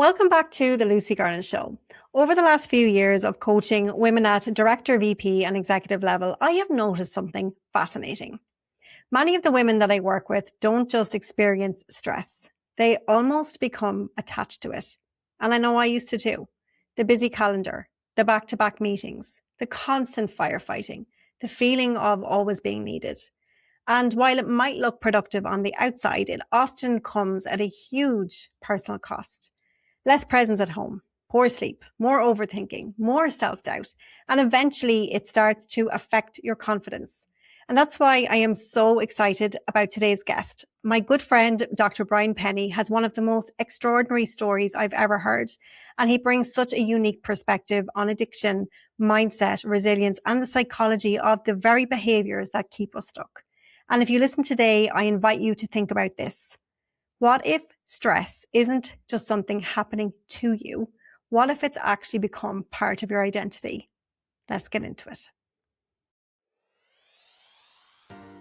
Welcome back to the Lucy Gernon Show. Over the last few years of coaching women at director, VP, and executive level, I have noticed something fascinating. Many of the women that I work with don't just experience stress, they almost become attached to it. And I know I used to too. The busy calendar, the back to back meetings, the constant firefighting, the feeling of always being needed. And while it might look productive on the outside, it often comes at a huge personal cost. Less presence at home, poor sleep, more overthinking, more self-doubt, and eventually it starts to affect your confidence. And that's why I am so excited about today's guest. My good friend, Dr. Brian Pennie, has one of the most extraordinary stories I've ever heard. And he brings such a unique perspective on addiction, mindset, resilience, and the psychology of the very behaviours that keep us stuck. And if you listen today, I invite you to think about this. What if stress isn't just something happening to you? What if it's actually become part of your identity? Let's get into it.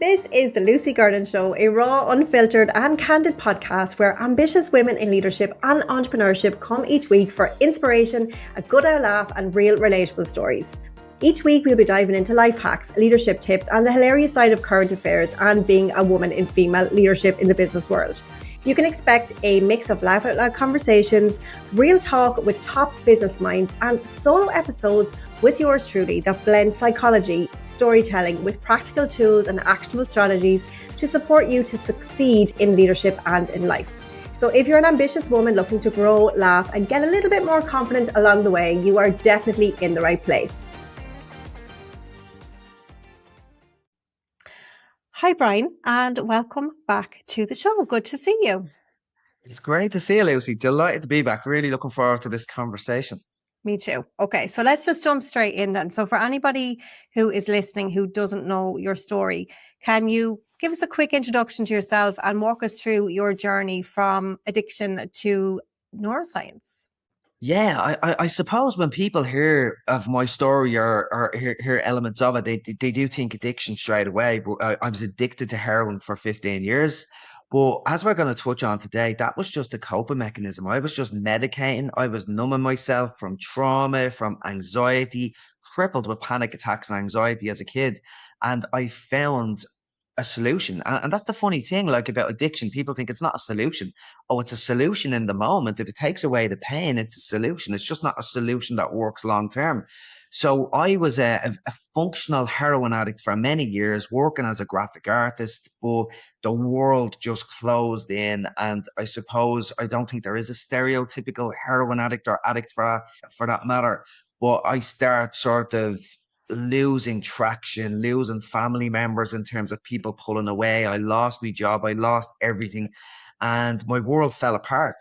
This is the Lucy Gernon Show, a raw, unfiltered and candid podcast where ambitious women in leadership and entrepreneurship come each week for inspiration, a good old laugh and real relatable stories. Each week we'll be diving into life hacks, leadership tips and the hilarious side of current affairs and being a woman in female leadership in the business world. You can expect a mix of laugh out loud conversations, real talk with top business minds, and solo episodes with yours truly that blend psychology, storytelling with practical tools and actionable strategies to support you to succeed in leadership and in life. So if you're an ambitious woman looking to grow, laugh, and get a little bit more confident along the way, you are definitely in the right place. Hi, Brian, and welcome back to the show. Good to see you. It's great to see you, Lucy. Delighted to be back. Really looking forward to this conversation. Me too. Okay, so let's just jump straight in then. So for anybody who is listening who doesn't know your story, can you give us a quick introduction to yourself and walk us through your journey from addiction to neuroscience? Yeah, I suppose when people hear of my story or hear elements of it, they do think addiction straight away. But I was addicted to heroin for 15 years. But as we're going to touch on today, that was just a coping mechanism. I was just medicating. I was numbing myself from trauma, from anxiety, crippled with panic attacks and anxiety as a kid. And I found a solution. And that's the funny thing, like about addiction. People think it's not a solution. Oh, it's a solution in the moment. If it takes away the pain, it's a solution. It's just not a solution that works long term. So I was a functional heroin addict for many years, working as a graphic artist, but the world just closed in. And I suppose I don't think there is a stereotypical heroin addict or addict for that matter. But I start sort of losing traction, losing family members in terms of people pulling away. I lost my job, I lost everything, and my world fell apart.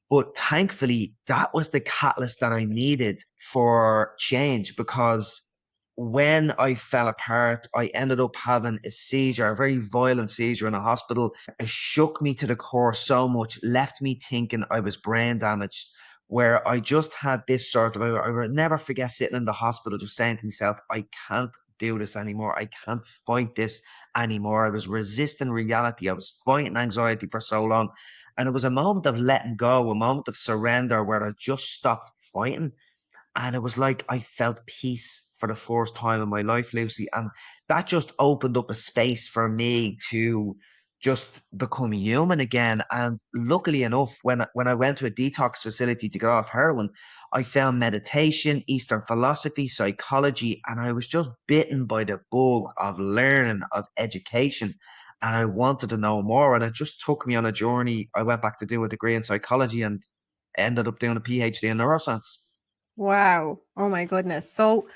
But thankfully, that was the catalyst that I needed for change because when I fell apart, I ended up having a seizure, a very violent seizure in a hospital. It shook me to the core so much, left me thinking I was brain damaged, where I just had this sort of, I will never forget sitting in the hospital just saying to myself, I can't do this anymore. I can't fight this anymore. I was resisting reality. I was fighting anxiety for so long. And it was a moment of letting go, a moment of surrender where I just stopped fighting. And it was like I felt peace for the first time in my life, Lucy. And that just opened up a space for me to just become human again. And luckily enough, when I went to a detox facility to get off heroin, I found meditation, Eastern philosophy, psychology, and I was just bitten by the bug of learning, of education. And I wanted to know more. And it just took me on a journey. I went back to do a degree in psychology and ended up doing a PhD in neuroscience. Wow. Oh my goodness. So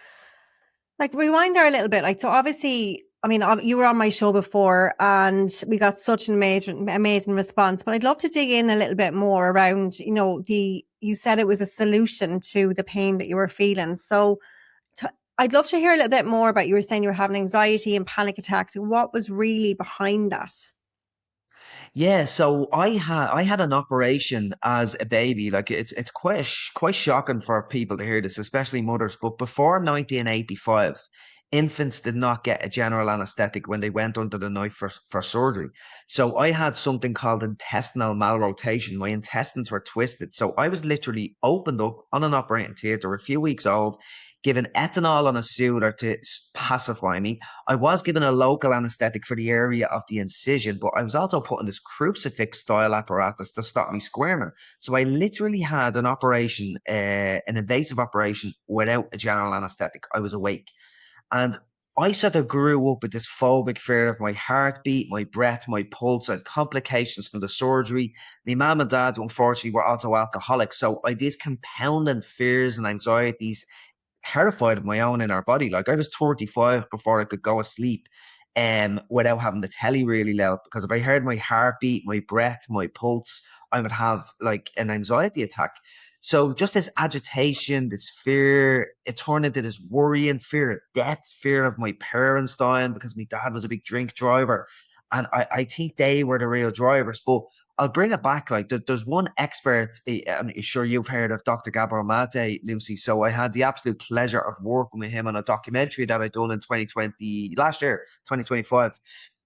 rewind there a little bit. So obviously, I mean, you were on my show before and we got such an amazing response, but I'd love to dig in a little bit more around, you said it was a solution to the pain that you were feeling. So I'd love to hear a little bit more about, you were saying you were having anxiety and panic attacks. What was really behind that? Yeah, so I had an operation as a baby. Like it's quite quite shocking for people to hear this, especially mothers. But before 1985, infants did not get a general anesthetic when they went under the knife for surgery. So I had something called intestinal malrotation. My intestines were twisted. So I was literally opened up on an operating theatre, a few weeks old, given ethanol on a soother to pacify me. I was given a local anesthetic for the area of the incision, but I was also put in this crucifix style apparatus to stop me squirming. So I literally had an operation, an invasive operation without a general anesthetic. I was awake. And I sort of grew up with this phobic fear of my heartbeat, my breath, my pulse, and complications from the surgery. My mum and dad, unfortunately, were also alcoholics. So I had these compounding fears and anxieties, terrified of my own inner body. Like I was 35 before I could go asleep without having the telly really loud, because if I heard my heartbeat, my breath, my pulse, I would have like an anxiety attack. So just this agitation, this fear, it turned into this worrying fear of death, fear of my parents dying because my dad was a big drink driver. And I think they were the real drivers. But I'll bring it back. Like there's one expert, I'm sure you've heard of Dr. Gabor Mate, Lucy. So I had the absolute pleasure of working with him on a documentary that I done in 2020, last year, 2025.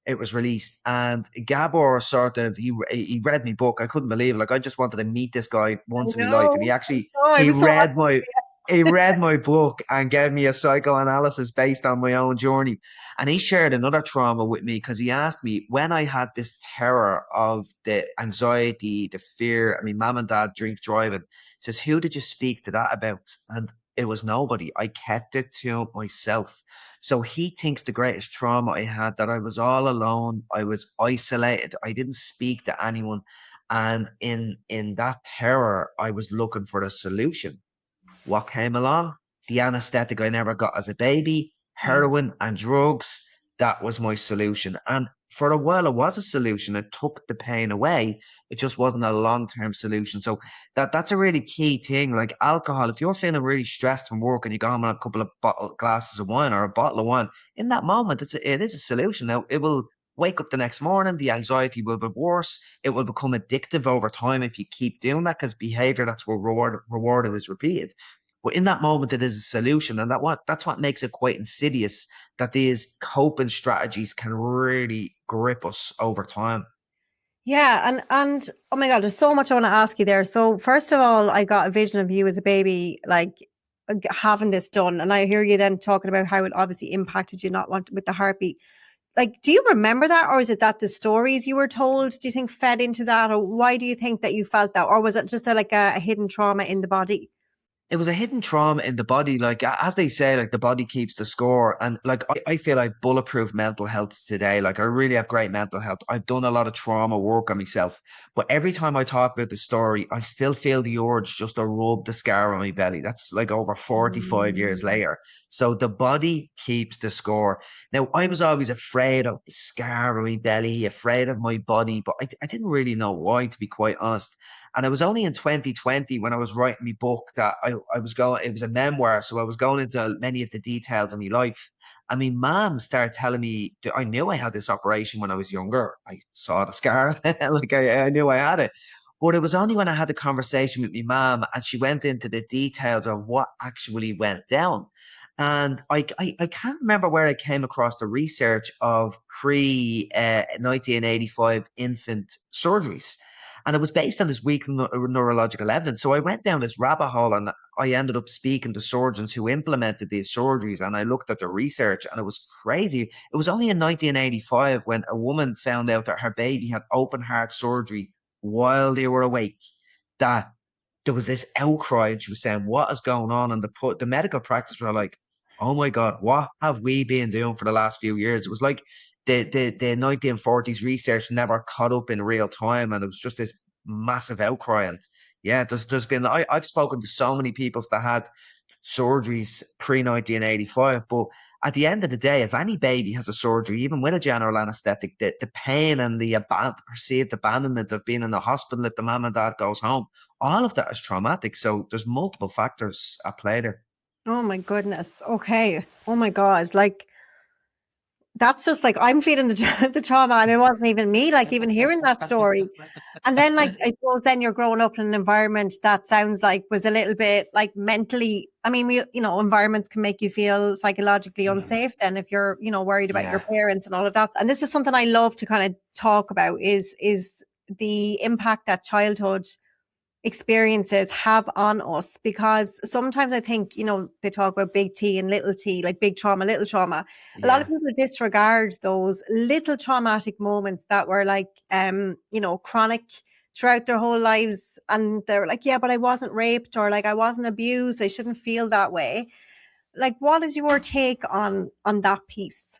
It was released, and Gabor sort of he read my book. I couldn't believe it. Like I just wanted to meet this guy I once in my life, and know. Oh, he I'm so read happy. my he read my book and gave me a psychoanalysis based on my own journey. And he shared another trauma with me because he asked me when I had this terror of the anxiety, the fear. I mean, mom and dad drink driving. He says, "Who did you speak to that about?" And it was nobody. I kept it to myself. So he thinks the greatest trauma I had that I was all alone. I was isolated. I didn't speak to anyone. And in that terror, I was looking for a solution. What came along? The anesthetic I never got as a baby, Yeah. heroin and drugs. That was my solution. And for a while, it was a solution. It took the pain away. It just wasn't a long term solution. So that's a really key thing. Like alcohol, if you're feeling really stressed from work and you go home and have a couple of glasses of wine or a bottle of wine, in that moment, it is a solution. Now, it will wake up the next morning, the anxiety will be worse. It will become addictive over time if you keep doing that because behavior that's rewarded is repeated. But in that moment, it is a solution, and that's what makes it quite insidious. That these coping strategies can really grip us over time. Yeah, and oh my God, there's so much I want to ask you there. So first of all, I got a vision of you as a baby, like having this done, and I hear you then talking about how it obviously impacted you not want with the heartbeat. Like, do you remember that, or is it that the stories you were told, do you think fed into that, or why do you think that you felt that, or was it just a hidden trauma in the body? It was a hidden trauma in the body. Like as they say, like the body keeps the score. And like I feel I've bulletproof mental health today. Like I really have great mental health. I've done a lot of trauma work on myself. But every time I talk about the story, I still feel the urge just to rub the scar on my belly. That's like over 45 years Mm. later. So the body keeps the score. Now I was always afraid of the scar on my belly, afraid of my body, but I didn't really know why, to be quite honest. And it was only in 2020 when I was writing my book that I was going, it was a memoir. So I was going into many of the details of my life. And my mom started telling me that I knew I had this operation when I was younger. I saw the scar, like I knew I had it. But it was only when I had a conversation with my mom and she went into the details of what actually went down. And I can't remember where I came across the research of pre 1985 infant surgeries, and it was based on this weak neurological evidence. So I went down this rabbit hole and I ended up speaking to surgeons who implemented these surgeries. And I looked at the research and it was crazy. It was only in 1985 when a woman found out that her baby had open heart surgery while they were awake that there was this outcry, and she was saying, "What is going on?" And the medical practice were like, "Oh my God, what have we been doing for the last few years?" It was like the 1940s research never caught up in real time, and it was just this massive outcry. And yeah, there's been I've spoken to so many people that had surgeries pre 1985, but at the end of the day, if any baby has a surgery, even with a general anesthetic, the pain and the perceived abandonment of being in the hospital if the mom and dad goes home, all of that is traumatic. So there's multiple factors at play there. Oh my goodness. Okay. Oh my God. Like, that's just like I'm feeling the trauma, and it wasn't even me. Like even hearing that story, and then like I suppose then you're growing up in an environment that sounds like was a little bit like mentally. I mean, we environments can make you feel psychologically Mm, unsafe. Then if you're worried about your yeah. parents and all of that, and this is something I love to kind of talk about is the impact that childhood experiences have on us, because sometimes I think, they talk about big T and little t, like big trauma, little trauma. A lot of Yeah. people disregard those little traumatic moments that were like, chronic throughout their whole lives. And they're like, yeah, but I wasn't raped, or like I wasn't abused. I shouldn't feel that way. Like, what is your take on that piece?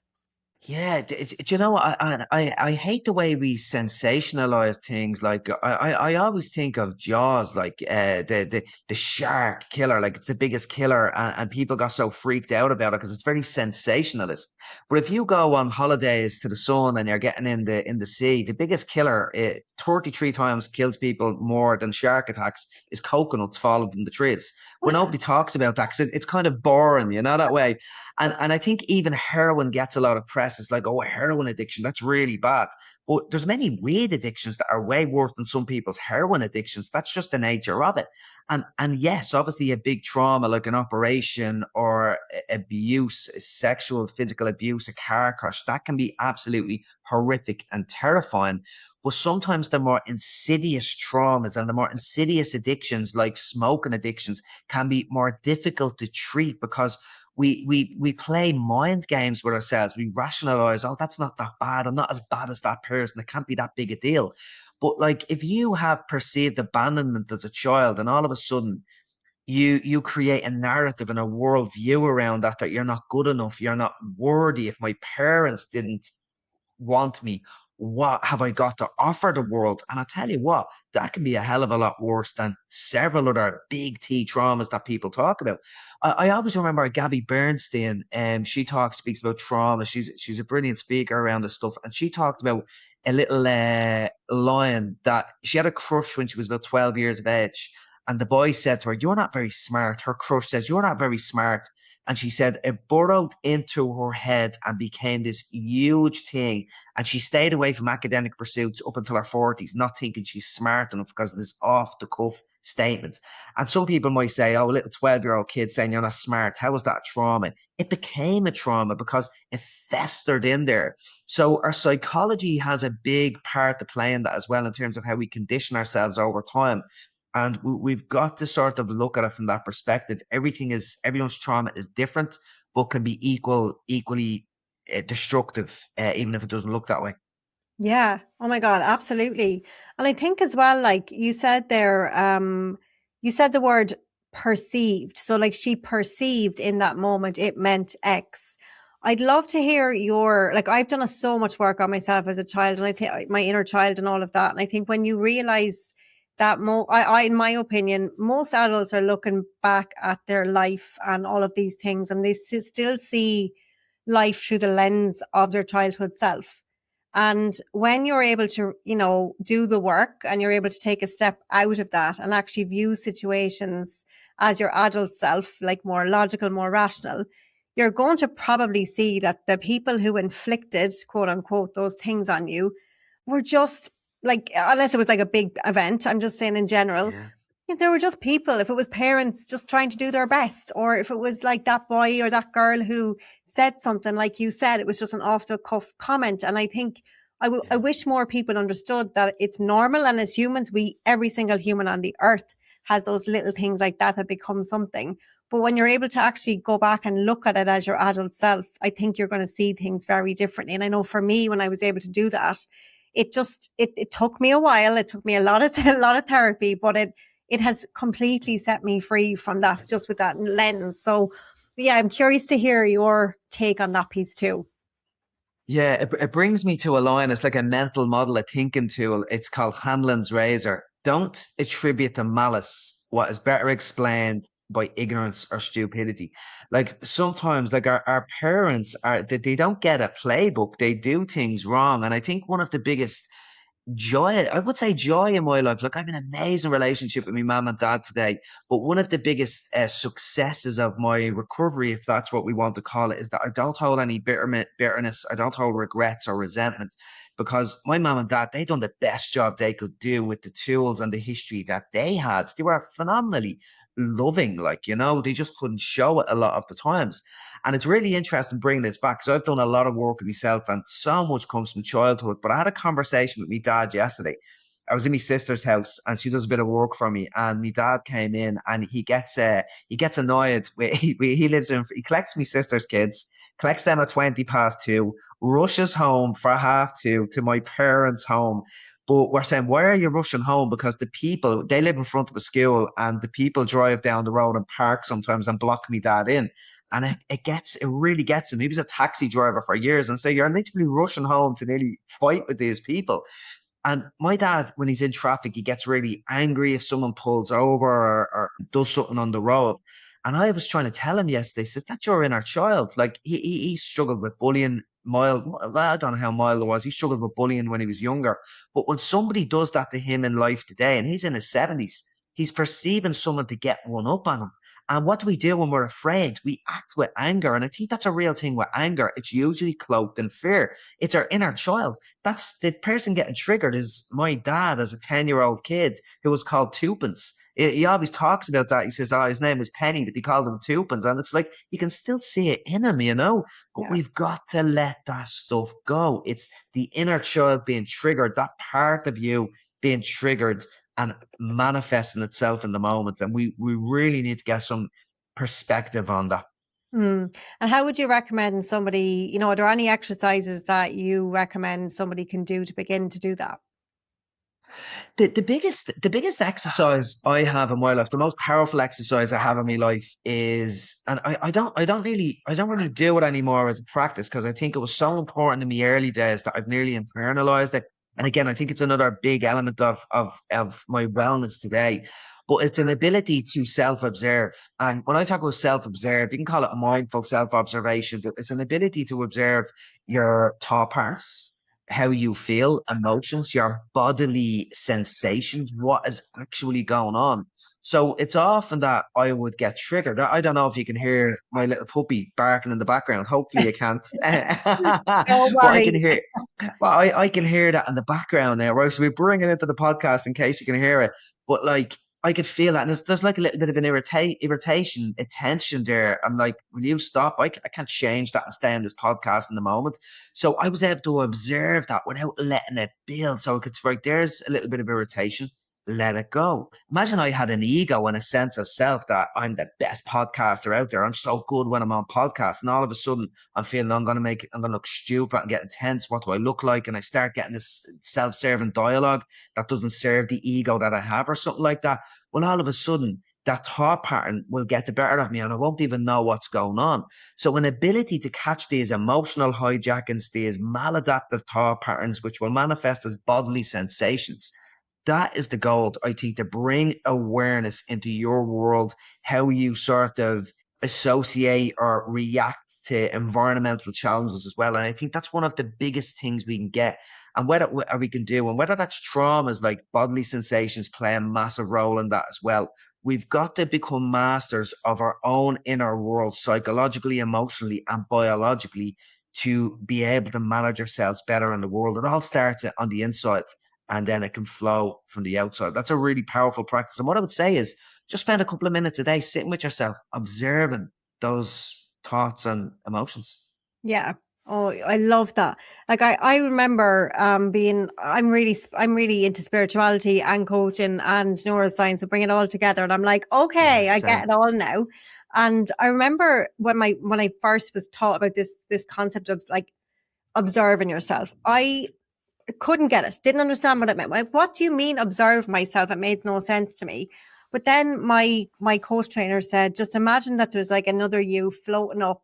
Yeah, do you know what? I hate the way we sensationalize things. Like I always think of Jaws, like the shark killer, like it's the biggest killer, and people got so freaked out about it because it's very sensationalist. But if you go on holidays to the sun and you're getting in the sea, the biggest killer, 33 times kills people more than shark attacks, is coconuts falling from the trees. But nobody talks about that because it's kind of boring, that way. And I think even heroin gets a lot of press. It's like, oh, a heroin addiction, that's really bad. But there's many weed addictions that are way worse than some people's heroin addictions. That's just the nature of it. And yes, obviously a big trauma like an operation or abuse, sexual, physical abuse, a car crash, that can be absolutely horrific and terrifying. But sometimes the more insidious traumas and the more insidious addictions, like smoking addictions, can be more difficult to treat because we play mind games with ourselves. We rationalize, oh, that's not that bad. I'm not as bad as that person. It can't be that big a deal. But like if you have perceived abandonment as a child and all of a sudden you create a narrative and a worldview around that you're not good enough, you're not worthy. If my parents didn't want me, what have I got to offer the world? And I tell you what, that can be a hell of a lot worse than several other big T traumas that people talk about. I always remember Gabby Bernstein, and she speaks about trauma. She's a brilliant speaker around this stuff, and she talked about a little lion that she had a crush when she was about 12 years of age. And the boy said to her, "You're not very smart." Her crush says, "You're not very smart." And she said it burrowed into her head and became this huge thing. And she stayed away from academic pursuits up until her 40s, not thinking she's smart enough because of this off the cuff statement. And some people might say, oh, a little 12-year-old kid saying you're not smart. How was that a trauma? It became a trauma because it festered in there. So our psychology has a big part to play in that as well, in terms of how we condition ourselves over time. And we've got to sort of look at it from that perspective. Everyone's trauma is different, but can be equally destructive, even if it doesn't look that way. Yeah. Oh my God, absolutely. And I think as well, like you said there, you said the word perceived. So like she perceived in that moment it meant X. I'd love to hear like I've done so much work on myself as a child, and I think my inner child and all of that. And I think when you realize that in my opinion, most adults are looking back at their life and all of these things, and they still see life through the lens of their childhood self. And when you're able to, do the work and you're able to take a step out of that and actually view situations as your adult self, like more logical, more rational, you're going to probably see that the people who inflicted, quote unquote, those things on you were just like, unless it was like a big event, I'm just saying in general, Yeah. there were just people. If it was parents just trying to do their best, or if it was like that boy or that girl who said something, like you said, it was just an off the cuff comment. And I think I Yeah. wish more people understood that it's normal. And as humans, every single human on the earth has those little things like that become something. But when you're able to actually go back and look at it as your adult self, I think you're going to see things very differently. And I know for me, when I was able to do that, it took me a while. It took me a lot of a lot of therapy, but it has completely set me free from that, just with that lens. So yeah, I'm curious to hear your take on that piece too. Yeah, it brings me to a line. It's like a mental model, a thinking tool. It's called Hanlon's razor. Don't attribute to malice what is better explained by ignorance or stupidity. Like sometimes, like our parents they don't get a playbook. They do things wrong. And I think one of the biggest joy. I would say joy in my life. Look, I have an amazing relationship with my mum and dad today. But one of the biggest successes of my recovery, if that's what we want to call it, is that I don't hold any bitterness. I don't hold regrets or resentment, because my mum and dad, they done the best job they could do with the tools and the history that they had. They were phenomenally loving, like, they just couldn't show it a lot of the times. And it's really interesting bringing this back, because I've done a lot of work with myself and so much comes from childhood. But I had a conversation with my dad yesterday. I was in my sister's house and she does a bit of work for me. And my dad came in and he gets annoyed. He collects my sister's kids, collects them at 20 past 2, rushes home for 1:30 to my parents' home. But we're saying, why are you rushing home? Because the people, they live in front of a school and the people drive down the road and park sometimes and block me dad in. And it really gets him. He was a taxi driver for years, and so you're literally rushing home to nearly fight with these people. And my dad, when he's in traffic, he gets really angry if someone pulls over or does something on the road. And I was trying to tell him yesterday, says that your inner child. Like he struggled with bullying mild. Well, I don't know how mild it was. He struggled with bullying when he was younger. But when somebody does that to him in life today, and he's in his 70s, he's perceiving someone to get one up on him. And what do we do when we're afraid? We act with anger. And I think that's a real thing with anger. It's usually cloaked in fear. It's our inner child. That's the person getting triggered is my dad as a 10-year-old kid who was called Twopence. He always talks about that. He says, oh, his name is Pennie, but he called him Twopence. And it's like, you can still see it in him. But Yeah. we've got to let that stuff go. It's the inner child being triggered, that part of you being triggered and manifesting itself in the moment. And we really need to get some perspective on that. Mm. And how would you recommend somebody, are there any exercises that you recommend somebody can do to begin to do that? The biggest exercise I have in my life, the most powerful exercise I have in my life is, and I don't really do it anymore as a practice, because I think it was so important in the early days that I've nearly internalized it. And again, I think it's another big element of my wellness today. But it's an ability to self-observe. And when I talk about self-observe, you can call it a mindful self-observation, but it's an ability to observe your thought parts, how you feel, emotions, your bodily sensations, what is actually going on. So it's often that I would get triggered. I don't know if you can hear my little puppy barking in the background. Hopefully you can't. Don't But I can worry. hear, well, I can hear that in the background now, right? So we bring it into the podcast in case you can hear it. But like, I could feel that. And there's like a little bit of an irritation, a tension there. I'm like, will you stop? I can't change that and stay on this podcast in the moment. So I was able to observe that without letting it build. So I could, right, there's a little bit of irritation, let it go. Imagine I had an ego and a sense of self that I'm the best podcaster out there. I'm so good when I'm on podcast. And all of a sudden I'm feeling I'm going to look stupid and get intense. What do I look like? And I start getting this self-serving dialogue that doesn't serve the ego that I have or something like that. Well, all of a sudden that thought pattern will get the better of me and I won't even know what's going on. So an ability to catch these emotional hijackings, these maladaptive thought patterns, which will manifest as bodily sensations. That is the goal, I think, to bring awareness into your world, how you sort of associate or react to environmental challenges as well. And I think that's one of the biggest things we can get and whether we can do, and whether that's traumas like bodily sensations play a massive role in that as well. We've got to become masters of our own inner world, psychologically, emotionally, and biologically, to be able to manage ourselves better in the world. It all starts on the inside and then it can flow from the outside. That's a really powerful practice. And what I would say is just spend a couple of minutes a day sitting with yourself, observing those thoughts and emotions. Yeah. Oh, I love that. Like I remember being I'm really into spirituality and coaching and neuroscience, so bring it all together. And I'm like, Yeah, okay, I get same. it all now. And I remember when I first was taught about this concept of like observing yourself, I couldn't get it, didn't understand what it meant. Like, what do you mean observe myself? It made no sense to me. But then my coach trainer said, just imagine that there's like another you floating up,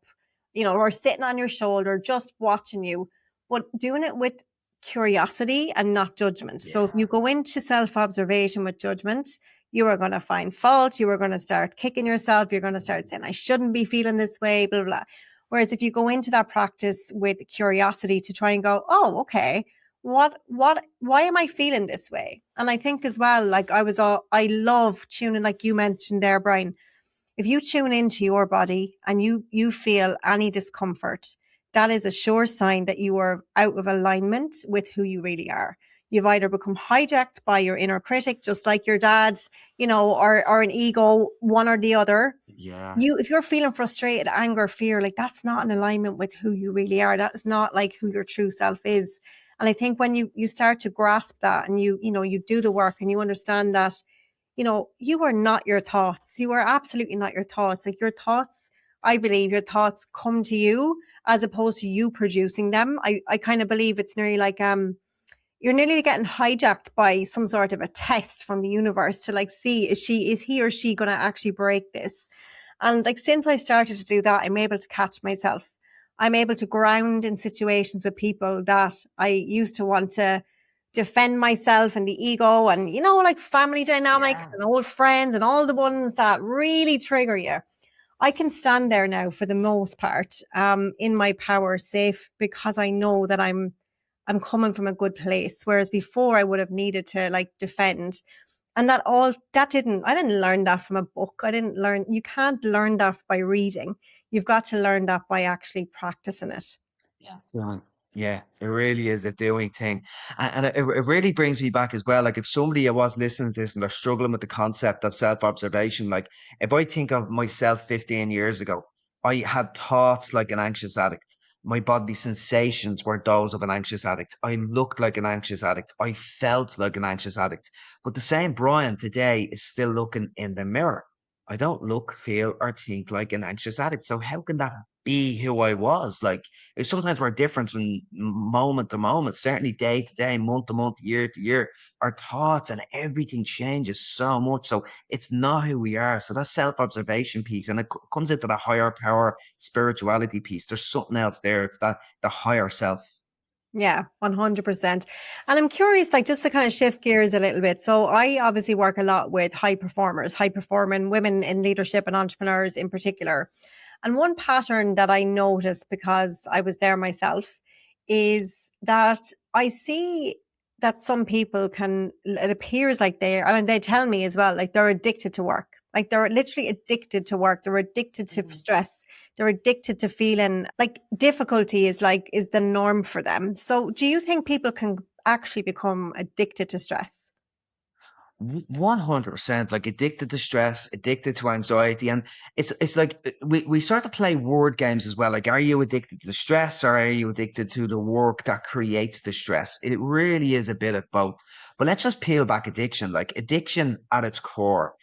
or sitting on your shoulder, just watching you, but doing it with curiosity and not judgment. So if you Yeah. go into self-observation with judgment, you are going to find fault. You are going to start kicking yourself. You're going to start saying, I shouldn't be feeling this way, blah, blah, blah. Whereas if you go into that practice with curiosity to try and go, oh, okay, why am I feeling this way? And I think as well, like I love tuning, like you mentioned there, Brian. If you tune into your body and you feel any discomfort, that is a sure sign that you are out of alignment with who you really are. You've either become hijacked by your inner critic, just like your dad, or an ego, one or the other. Yeah. If you're feeling frustrated, anger, fear, like that's not in alignment with who you really are. That's not like who your true self is. And I think when you start to grasp that, and you do the work and you understand that, you are not your thoughts. You are absolutely not your thoughts. Like your thoughts, I believe your thoughts come to you as opposed to you producing them. I kind of believe it's nearly like you're nearly getting hijacked by some sort of a test from the universe to like see, is he or she going to actually break this? And like since I started to do that, I'm able to catch myself. I'm able to ground in situations with people that I used to want to defend myself and the ego, and like family dynamics Yeah. and old friends and all the ones that really trigger you. I can stand there now for the most part, in my power, safe, because I know that I'm coming from a good place. Whereas before I would have needed to like defend. And I didn't learn that from a book. You can't learn that by reading. You've got to learn that by actually practicing it. Yeah. Yeah, it really is a doing thing. And it really brings me back as well. Like if somebody was listening to this and they're struggling with the concept of self-observation, like if I think of myself 15 years ago, I had thoughts like an anxious addict. My bodily sensations were those of an anxious addict. I looked like an anxious addict. I felt like an anxious addict. But the same Brian today is still looking in the mirror. I don't look, feel, or think like an anxious addict. So how can that be who I was? Like, sometimes we're different from moment to moment, certainly day to day, month to month, year to year. Our thoughts and everything changes so much. So it's not who we are. So that self observation piece, and it comes into the higher power spirituality piece. There's something else there. It's that the higher self. Yeah, 100%. And I'm curious, like, just to kind of shift gears a little bit. So I obviously work a lot with high performers, high performing women in leadership and entrepreneurs in particular. And one pattern that I noticed, because I was there myself, is that I see that some people it appears like and they tell me as well, like they're addicted to work. Like they're literally addicted to work. They're addicted to stress. They're addicted to feeling like difficulty is the norm for them. So do you think people can actually become addicted to stress? 100%, like addicted to stress, addicted to anxiety. And it's like we sort of play word games as well. Like, are you addicted to the stress, or are you addicted to the work that creates the stress? It really is a bit of both. But let's just peel back addiction. Like addiction at its core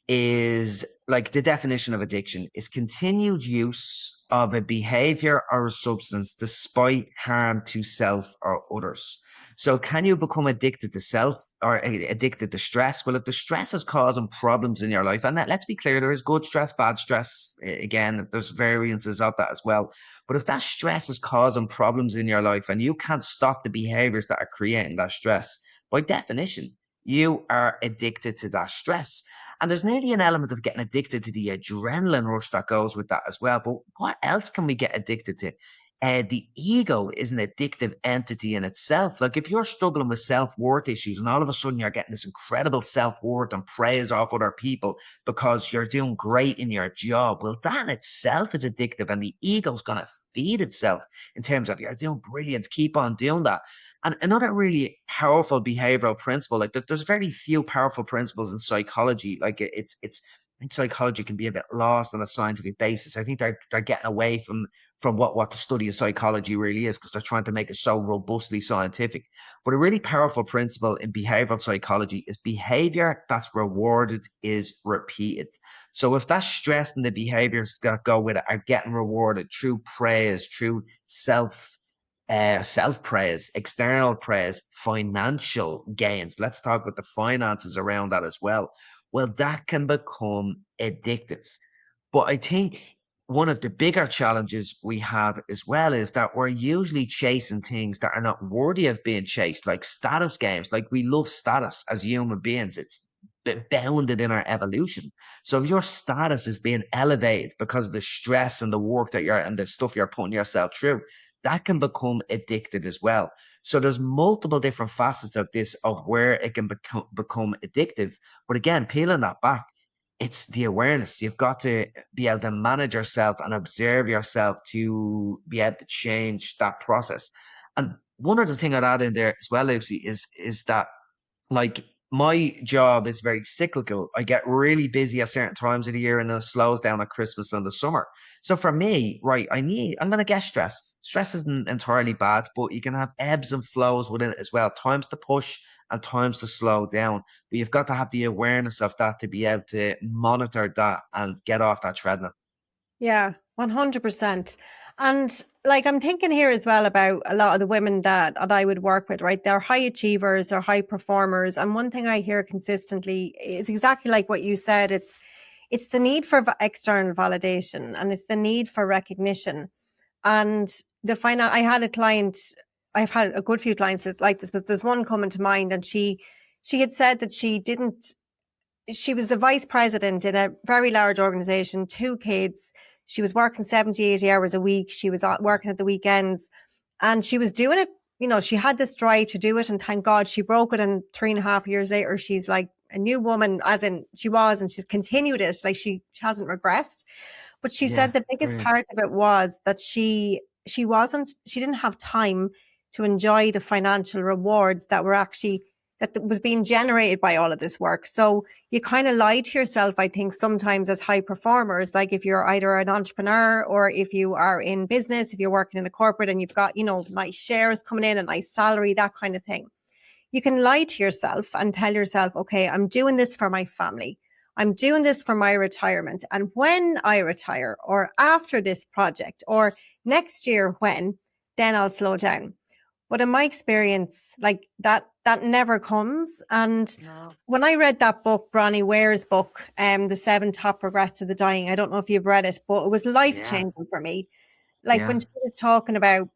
is, like, the definition of addiction is continued use of a behavior or a substance despite harm to self or others. So can you become addicted to self, or addicted to stress? Well, if the stress is causing problems in your life, and let's be clear, there is good stress, bad stress. Again, there's variances of that as well. But if that stress is causing problems in your life and you can't stop the behaviors that are creating that stress, by definition, you are addicted to that stress. And there's nearly an element of getting addicted to the adrenaline rush that goes with that as well. But what else can we get addicted to? The ego is an addictive entity in itself. Like if you're struggling with self-worth issues and all of a sudden you're getting this incredible self-worth and praise off other people because you're doing great in your job, well, that in itself is addictive, and the ego's going to feed itself in terms of you're doing brilliant, keep on doing that. And another really powerful behavioral principle, like there's very few powerful principles in psychology. Like it's I think psychology can be a bit lost on a scientific basis. I think they're getting away from what the study of psychology really is, because they're trying to make it so robustly scientific. But a really powerful principle in behavioral psychology is behavior that's rewarded is repeated. So if that stress and the behaviors that go with it are getting rewarded through praise, through self praise, external praise, financial gains. Let's talk about the finances around that as well. Well, that can become addictive. But I think one of the bigger challenges we have as well is that we're usually chasing things that are not worthy of being chased, like status games. Like we love status as human beings. It's bounded in our evolution. So if your status is being elevated because of the stress and the work that you're and the stuff you're putting yourself through, that can become addictive as well. So there's multiple different facets of this of where it can become addictive. But again, peeling that back, it's the awareness. You've got to be able to manage yourself and observe yourself to be able to change that process. And one other thing I'd add in there as well, Lucy, is that like my job is very cyclical. I get really busy at certain times of the year and then it slows down at Christmas and the summer. So for me, right, I'm gonna get stressed. Stress isn't entirely bad, but you can have ebbs and flows within it as well. Times to push and times to slow down. But you've got to have the awareness of that to be able to monitor that and get off that treadmill. Yeah, 100%. And like I'm thinking here as well about a lot of the women that I would work with, right? They're high achievers, they're high performers. And one thing I hear consistently is exactly like what you said. It's the need for external validation and it's the need for recognition. And I had a client, I've had a good few clients that like this, but there's one coming to mind, and she had said that she was a vice president in a very large organization, 2 kids. She was working 70, 80 hours a week. She was working at the weekends and she was doing it. You know, she had this drive to do it. And thank God she broke it. And 3.5 years later, she's like a new woman, as in she was, and she's continued it. Like she hasn't regressed. But she said Yeah, the biggest brilliant. part of it was that she didn't have time to enjoy the financial rewards that was being generated by all of this work. So you kind of lie to yourself, I think, sometimes as high performers. Like if you're either an entrepreneur or if you are in business, if you're working in a corporate and you've got, nice shares coming in, a nice salary, that kind of thing. You can lie to yourself and tell yourself, okay, I'm doing this for my family. I'm doing this for my retirement. And when I retire or after this project or next year, then I'll slow down. But in my experience, like that never comes. And No. when I read that book, Bronnie Ware's book, The 7 Top Regrets of the Dying, I don't know if you've read it, but it was life Yeah, changing for me. Like when yeah. she was talking about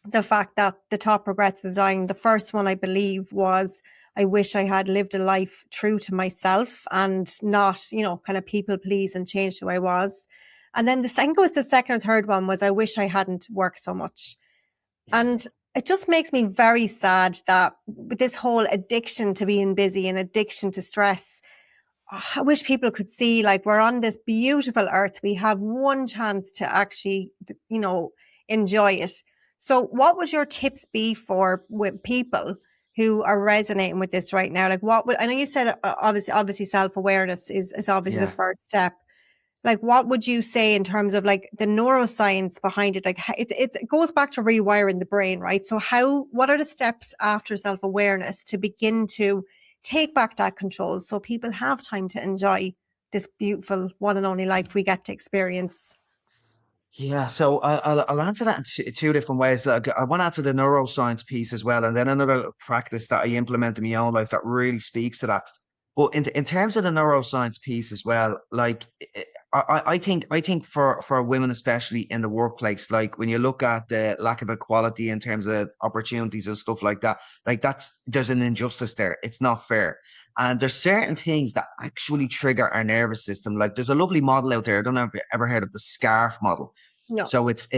the fact that the top regrets of the dying, the first one I believe was, I wish I had lived a life true to myself and not, kind of people please and change who I was. And then I think it was the second or third one was, I wish I hadn't worked so much. Yeah. And it just makes me very sad that with this whole addiction to being busy and addiction to stress, I wish people could see, like, we're on this beautiful earth. We have one chance to actually, enjoy it. So what would your tips be for with people who are resonating with this right now? Like I know you said obviously self-awareness is obviously the Yeah. first step. Like, what would you say in terms of like the neuroscience behind it? Like it goes back to rewiring the brain, right? So what are the steps after self-awareness to begin to take back that control so people have time to enjoy this beautiful one and only life we get to experience? Yeah, so I'll answer that in two different ways. Like, I want to answer the neuroscience piece as well, and then another little practice that I implement in my own life that really speaks to that. But in terms of the neuroscience piece as well, like I think for women especially in the workplace, like when you look at the lack of equality in terms of opportunities and stuff like that, like there's an injustice there. It's not fair. And there's certain things that actually trigger our nervous system. Like there's a lovely model out there. I don't know if you've ever heard of the SCARF model. No. So it's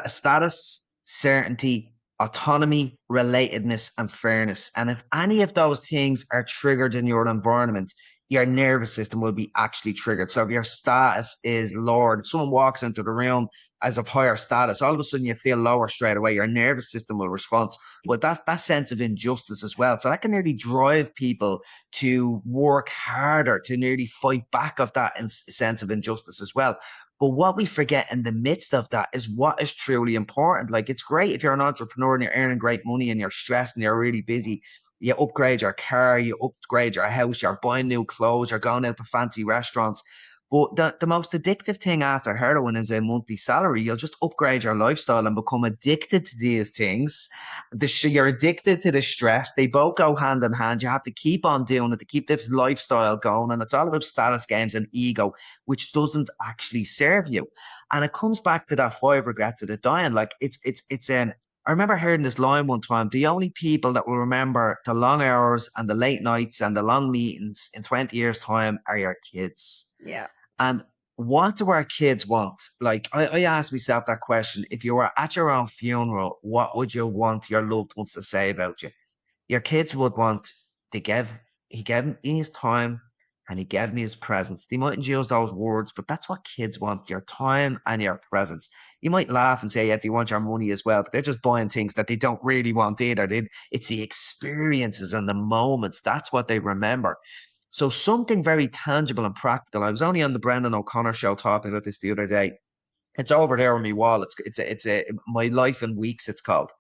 status, certainty, autonomy, relatedness, and fairness. And if any of those things are triggered in your environment, your nervous system will be actually triggered. So if your status is lowered, if someone walks into the room as of higher status, all of a sudden you feel lower straight away. Your nervous system will respond. But that sense of injustice as well. So that can nearly drive people to work harder, to nearly fight back of that sense of injustice as well. But what we forget in the midst of that is what is truly important. Like it's great if you're an entrepreneur and you're earning great money and you're stressed and you're really busy. You upgrade your car, you upgrade your house, you're buying new clothes, you're going out to fancy restaurants. But the most addictive thing after heroin is a monthly salary. You'll just upgrade your lifestyle and become addicted to these things. You're addicted to the stress. They both go hand in hand. You have to keep on doing it to keep this lifestyle going. And it's all about status games and ego, which doesn't actually serve you. And it comes back to that 5 regrets of the dying. Like it's I remember hearing this line one time: the only people that will remember the long hours and the late nights and the long meetings in 20 years' time are your kids. Yeah. And what do our kids want? Like, I asked myself that question. If you were at your own funeral, what would you want your loved ones to say about you? Your kids would want to give, he gave me his time and he gave me his presence. They mightn't use those words, but that's what kids want: your time and your presence. You might laugh and say, yeah, they want your money as well, but they're just buying things that they don't really want either. It's the experiences and the moments. That's what they remember. So something very tangible and practical. I was only on the Brendan O'Connor show talking about this the other day. It's over there on my wall. It's my life in weeks. It's called,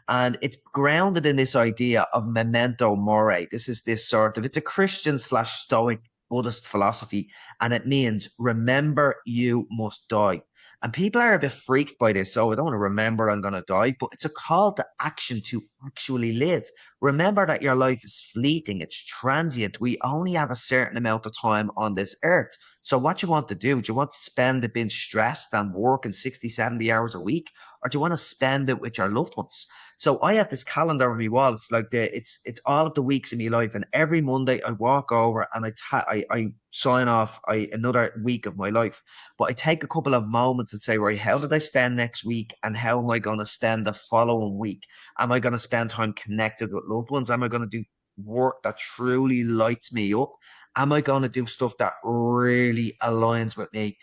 and it's grounded in this idea of memento mori. This is this sort of, it's a Christian slash Stoic Buddhist philosophy, and it means remember you must die. And people are a bit freaked by this. So I don't want to remember I'm going to die, but it's a call to action to actually live. Remember that your life is fleeting, it's transient. We only have a certain amount of time on this earth. So what you want to do you want to spend it being stressed and working 60, 70 hours a week? Or do you want to spend it with your loved ones? So I have this calendar on my wall. It's like it's all of the weeks in my life, and every Monday I walk over and I sign off another week of my life. But I take a couple of moments and say, right, how did I spend next week, and how am I going to spend the following week? Am I going to spend time connected with loved ones? Am I going to do work that truly lights me up? Am I going to do stuff that really aligns with me?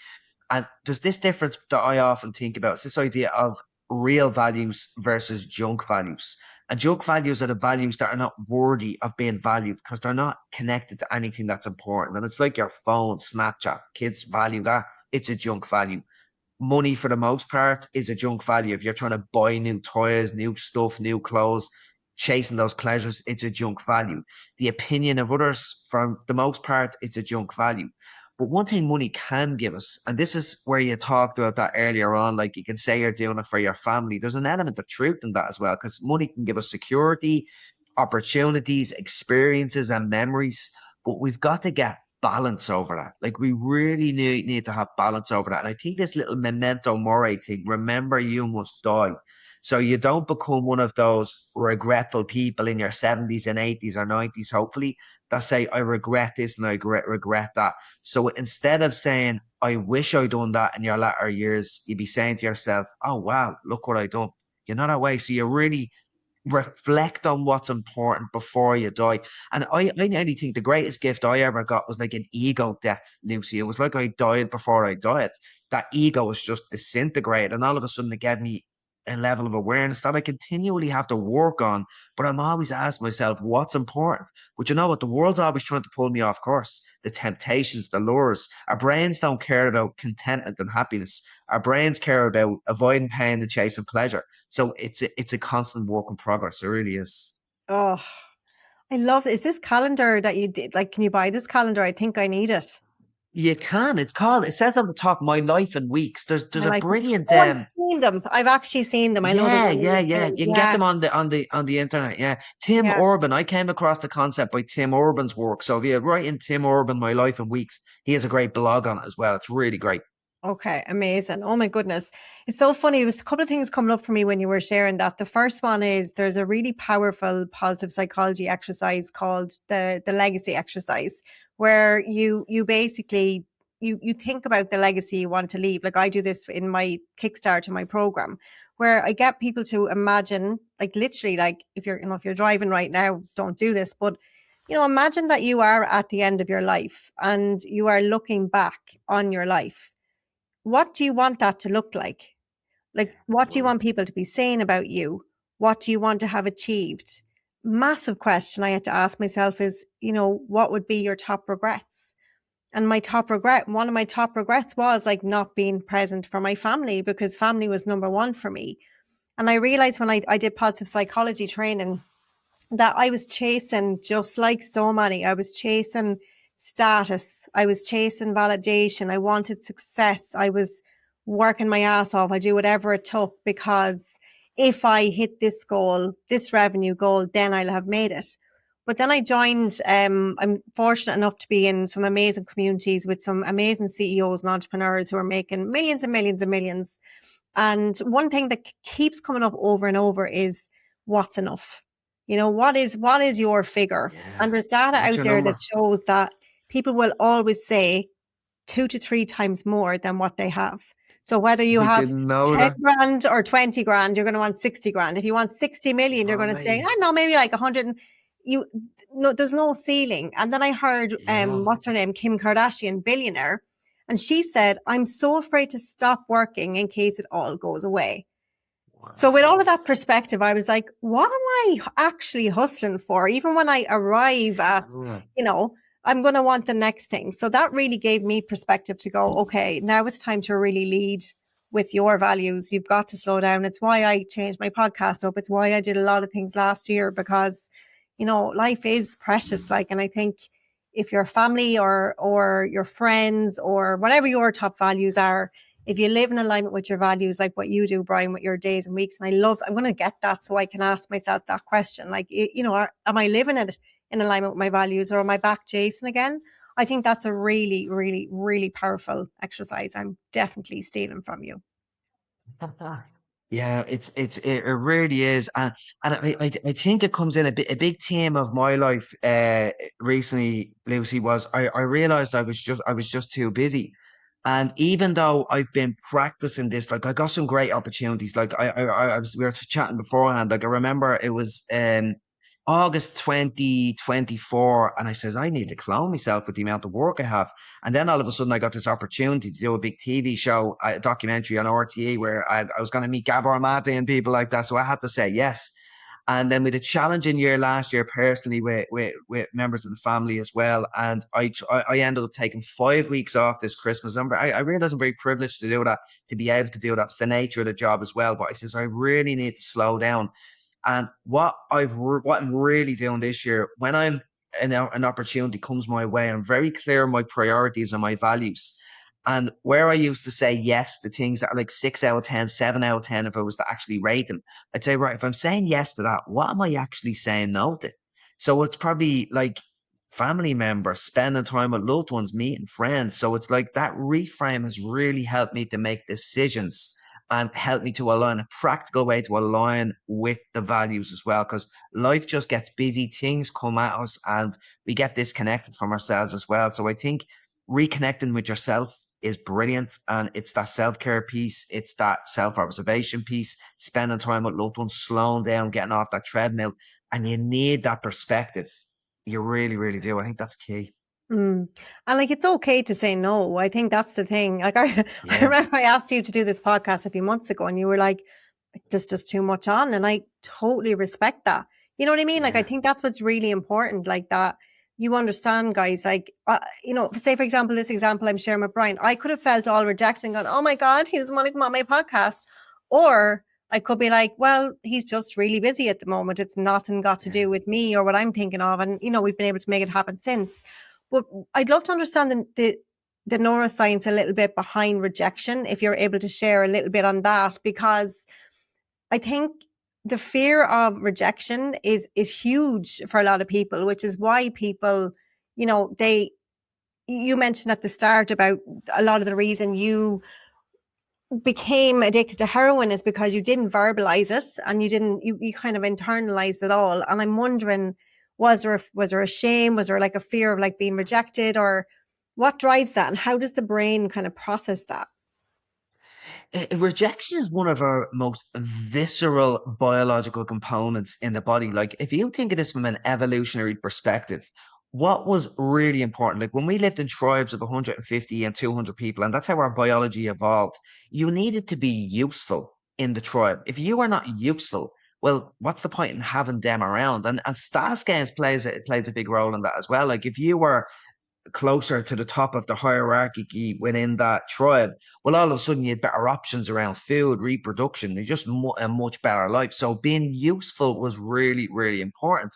And there's this difference that I often think about. It's this idea of real values versus junk values. And junk values are the values that are not worthy of being valued because they're not connected to anything that's important. And it's like your phone, Snapchat. Kids value that. It's a junk value. Money, for the most part, is a junk value. If you're trying to buy new toys, new stuff, new clothes, chasing those pleasures, it's a junk value. The opinion of others, for the most part, it's a junk value. But one thing money can give us, and this is where you talked about that earlier on, like you can say you're doing it for your family. There's an element of truth in that as well, because money can give us security, opportunities, experiences, and memories. But we've got to get balance over that. Like we really need to have balance over that. And I think this little memento mori thing, remember you must die. So you don't become one of those regretful people in your 70s and 80s or 90s, hopefully, that say, I regret this and I regret that. So instead of saying, I wish I'd done that in your latter years, you'd be saying to yourself, oh, wow, look what I done. You're not that way. So you really reflect on what's important before you die. And I nearly think the greatest gift I ever got was like an ego death, Lucy. It was like I died before I died. That ego was just disintegrated. And all of a sudden it gave me a level of awareness that I continually have to work on. But I'm always asking myself, what's important? But you know what? The world's always trying to pull me off course. The temptations, the lures. Our brains don't care about contentment and happiness. Our brains care about avoiding pain and chasing pleasure. So it's a constant work in progress. It really is. Oh, I love it. Is this calendar that you did? Like, can you buy this calendar? I think I need it. You can. It's called. It says on the top, "My Life in Weeks." There's My a life. brilliant Oh, I've seen them. I've actually seen them. I know the yeah, one yeah, you're yeah. saying. You can get Yeah, them on the internet. Yeah, Tim yeah. Urban. I came across the concept by Tim Urban's work. So if you write in Tim Urban, "My Life in Weeks," he has a great blog on it as well. It's really great. Okay, amazing. Oh my goodness. It's so funny. There's a couple of things coming up for me when you were sharing that. The first one is there's a really powerful positive psychology exercise called the legacy exercise, where you basically you think about the legacy you want to leave. Like I do this in my Kickstart to my program, where I get people to imagine, like literally, like if you're if you're driving right now, don't do this, but imagine that you are at the end of your life and you are looking back on your life. What do you want that to look like? Like, what do you want people to be saying about you? What do you want to have achieved? Massive question I had to ask myself is, what would be your top regrets? And one of my top regrets was like not being present for my family because family was number one for me. And I realized when I did positive psychology training that I was chasing, just like so many, I was chasing status. I was chasing validation. I wanted success. I was working my ass off. I do whatever it took because if I hit this goal, this revenue goal, then I'll have made it. But then I joined, I'm fortunate enough to be in some amazing communities with some amazing CEOs and entrepreneurs who are making millions and millions and millions. And one thing that keeps coming up over and over is what's enough? What is your figure? Yeah. And there's data What's out your there that number? shows that people will always say 2 to 3 times more than what they have. So whether you I have didn't know 10 that. grand or 20 grand, you're going to want 60 grand. If you want 60 million, you're going to say, Right. I know, maybe like 100. You, no, there's no ceiling. And then I heard, Yeah. what's her name? Kim Kardashian, billionaire. And she said, I'm so afraid to stop working in case it all goes away. So with all of Wow. that perspective, I was like, what am I actually hustling for? Even when I arrive at, Yeah. you know, I'm going to want the next thing. So that really gave me perspective to go, okay, now it's time to really lead with your values. You've got to slow down. It's why I changed my podcast up. It's why I did a lot of things last year because, life is precious. Like, and I think if your family or your friends or whatever your top values are, if you live in alignment with your values, like what you do, Brian, with your days and weeks, and I'm going to get that so I can ask myself that question. Like, am I living it in alignment with my values or am I back Jason again? I think that's a really, really, really powerful exercise. I'm definitely stealing from you. Yeah, it really is, and I think it comes in a big theme of my life. Recently, Lucy, was I realized I was just too busy, and even though I've been practicing this, like I got some great opportunities. Like I was we were chatting beforehand. Like I remember it was August 2024, and I says I need to clone myself with the amount of work I have. And then all of a sudden, I got this opportunity to do a big TV show, a documentary on RTE, where I was going to meet Gabor Mate and people like that. So I had to say yes. And then we had a challenging year last year personally with members of the family as well. And I ended up taking 5 weeks off this Christmas. I realized I'm very privileged to do that, to be able to do that. It's the nature of the job as well. But I says, I really need to slow down. And what I'm really doing this year, when an opportunity comes my way, I'm very clear on my priorities and my values. And where I used to say yes to things that are like 6 out of 10, 7 out of 10, if I was to actually rate them, I'd say, right, if I'm saying yes to that, what am I actually saying no to? So it's probably like family members, spending time with loved ones, meeting friends. So it's like that reframe has really helped me to make decisions and help me to align a practical way to align with the values as well. Because life just gets busy, things come at us, and we get disconnected from ourselves as well. So I think reconnecting with yourself is brilliant. And it's that self care piece, it's that self observation piece, spending time with loved ones, slowing down, getting off that treadmill. And you need that perspective. You really, really do. I think that's key. Mm. And like, it's okay to say no. I think that's the thing. Like, I Yeah. remember I asked you to do this podcast a few months ago and you were like, there's just too much on. And I totally respect that. You know what I mean? Like, I Yeah. think that's what's really important. Like that you understand, guys, like, say for example, this example I'm sharing with Brian, I could have felt all rejected and gone, oh my God, he doesn't want to come on my podcast. Or I could be like, well, he's just really busy at the moment. It's nothing got to Yeah. do with me or what I'm thinking of. And, we've been able to make it happen since. But I'd love to understand the neuroscience a little bit behind rejection, if you're able to share a little bit on that, because I think the fear of rejection is huge for a lot of people, which is why people, you mentioned at the start about a lot of the reason you became addicted to heroin is because you didn't verbalize it and you kind of internalized it all. And I'm wondering, was there a shame? Was there like a fear of like being rejected, or what drives that? And how does the brain kind of process that? Rejection is one of our most visceral biological components in the body. Like, if you think of this from an evolutionary perspective, what was really important, like when we lived in tribes of 150 and 200 people, and that's how our biology evolved, you needed to be useful in the tribe. If you are not useful, well, what's the point in having them around? And status gains plays a big role in that as well. Like, if you were closer to the top of the hierarchy within that tribe, well, all of a sudden you had better options around food, reproduction, it's just a much better life. So being useful was really, really important.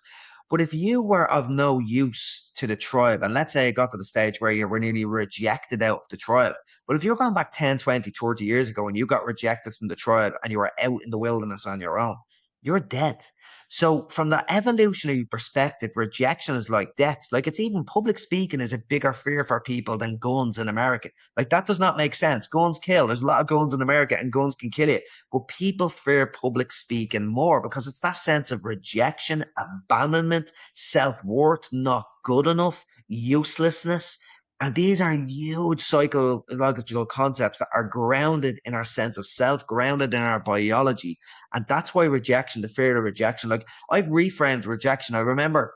But if you were of no use to the tribe, and let's say it got to the stage where you were nearly rejected out of the tribe, but if you're going back 10, 20, 30 years ago and you got rejected from the tribe and you were out in the wilderness on your own, you're dead. So from that evolutionary perspective, rejection is like death. Like it's even public speaking is a bigger fear for people than guns in America. Like that does not make sense. Guns kill. There's a lot of guns in America and guns can kill you. But people fear public speaking more because it's that sense of rejection, abandonment, self-worth, not good enough, uselessness. And these are huge psychological concepts that are grounded in our sense of self, grounded in our biology. And that's why rejection, the fear of rejection, like I've reframed rejection. I remember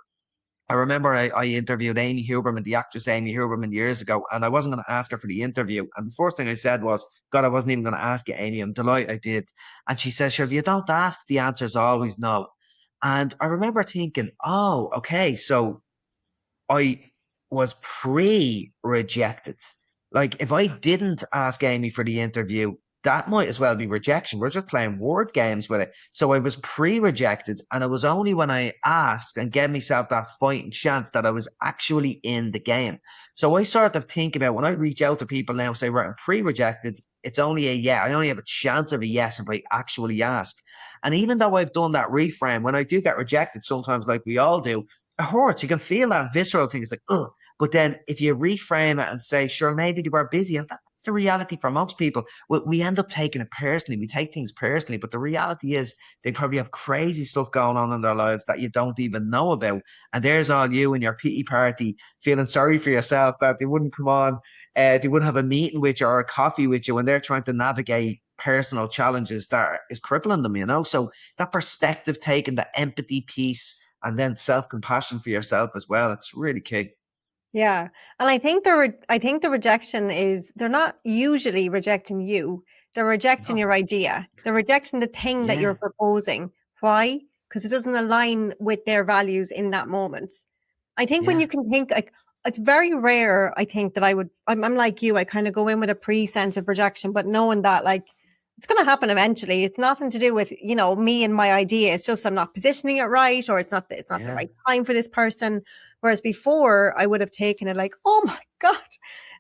I interviewed Amy Huberman, the actress Amy Huberman, years ago, and I wasn't going to ask her for the interview. And the first thing I said was, God, I wasn't even going to ask you, Amy. I'm delighted I did. And she says, sure, if you don't ask, the answer is always no. And I remember thinking, oh, okay, so I was pre-rejected. Like if I didn't ask Amy for the interview, that might as well be rejection. We're just playing word games with it. So I was pre-rejected, and it was only when I asked and gave myself that fighting chance that I was actually in the game. So I sort of think about when I reach out to people now, say, right, I'm pre-rejected. It's only a yeah. I only have a chance of a yes if I actually ask. And even though I've done that reframe, when I do get rejected, sometimes like we all do, it hurts. You can feel that visceral thing. It's like, ugh. But then if you reframe it and say, sure, maybe they were busy, and that's the reality for most people, we end up taking it personally. We take things personally. But the reality is they probably have crazy stuff going on in their lives that you don't even know about. And there's all you and your pity party feeling sorry for yourself that they wouldn't come on, they wouldn't have a meeting with you or a coffee with you when they're trying to navigate personal challenges that is crippling them, you know? So that perspective taking, the empathy piece, and then self-compassion for yourself as well. It's really key. Yeah. And I think the rejection is they're not usually rejecting you. They're rejecting No. your idea. They're rejecting the thing that you're Yeah. proposing. Why? Because it doesn't align with their values in that moment. I think when Yeah. you can think like it's very rare, I think that I'm like you, I kind of go in with a pre-sense of rejection, but knowing that like it's going to happen eventually. It's nothing to do with, me and my idea. It's just I'm not positioning it right, or it's not the Yeah. right time for this person. Whereas before I would have taken it like, oh my God,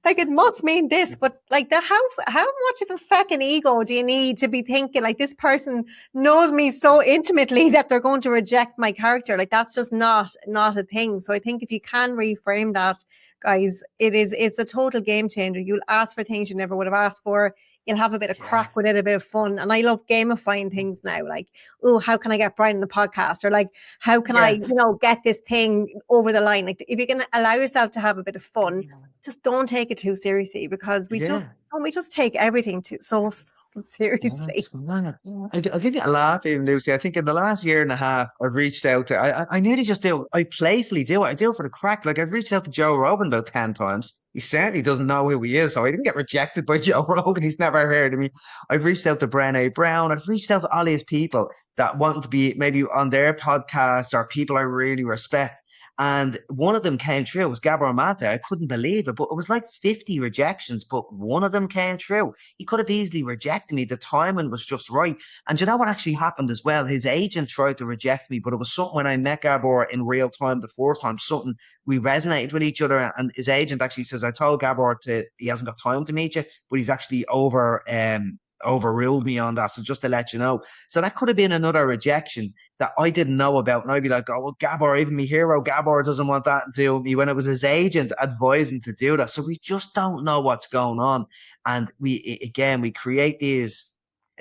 like it must mean this. But like how much of a fucking ego do you need to be thinking like this person knows me so intimately that they're going to reject my character? Like that's just not a thing. So I think if you can reframe that, guys, it's a total game changer. You'll ask for things you never would have asked for. You'll have a bit of Yeah. crack with it, a bit of fun. And I love gamifying things now. Like, oh, how can I get Brian in the podcast? Or like, how can I, Yeah. get this thing over the line? Like, if you can allow yourself to have a bit of fun, just don't take it too seriously because Yeah. we just take everything too so Yeah, seriously. it's mad. I'll give you a laugh even, Lucy. I think in the last year and a half, I've reached out to, I nearly just do, I playfully do it. I do it for the crack. Like I've reached out to Joe Rogan about 10 times. He certainly doesn't know who he is. So I didn't get rejected by Joe Rogan. He's never heard of me. I've reached out to Brené Brown. I've reached out to all these people that want to be maybe on their podcast or people I really respect. And one of them came true. It was Gabor Mate. I couldn't believe it, but it was like 50 rejections, but one of them came true. He could have easily rejected me. The timing was just right. And you know what actually happened as well? His agent tried to reject me, but it was something when I met Gabor in real time the first time, something we resonated with each other. And his agent actually says, I told Gabor he hasn't got time to meet you, but he's actually overruled me on that. So just to let you know. So that could have been another rejection that I didn't know about. And I'd be like, oh, well, Gabor, even me hero, Gabor doesn't want that to do me when it was his agent advising to do that. So we just don't know what's going on. And we create these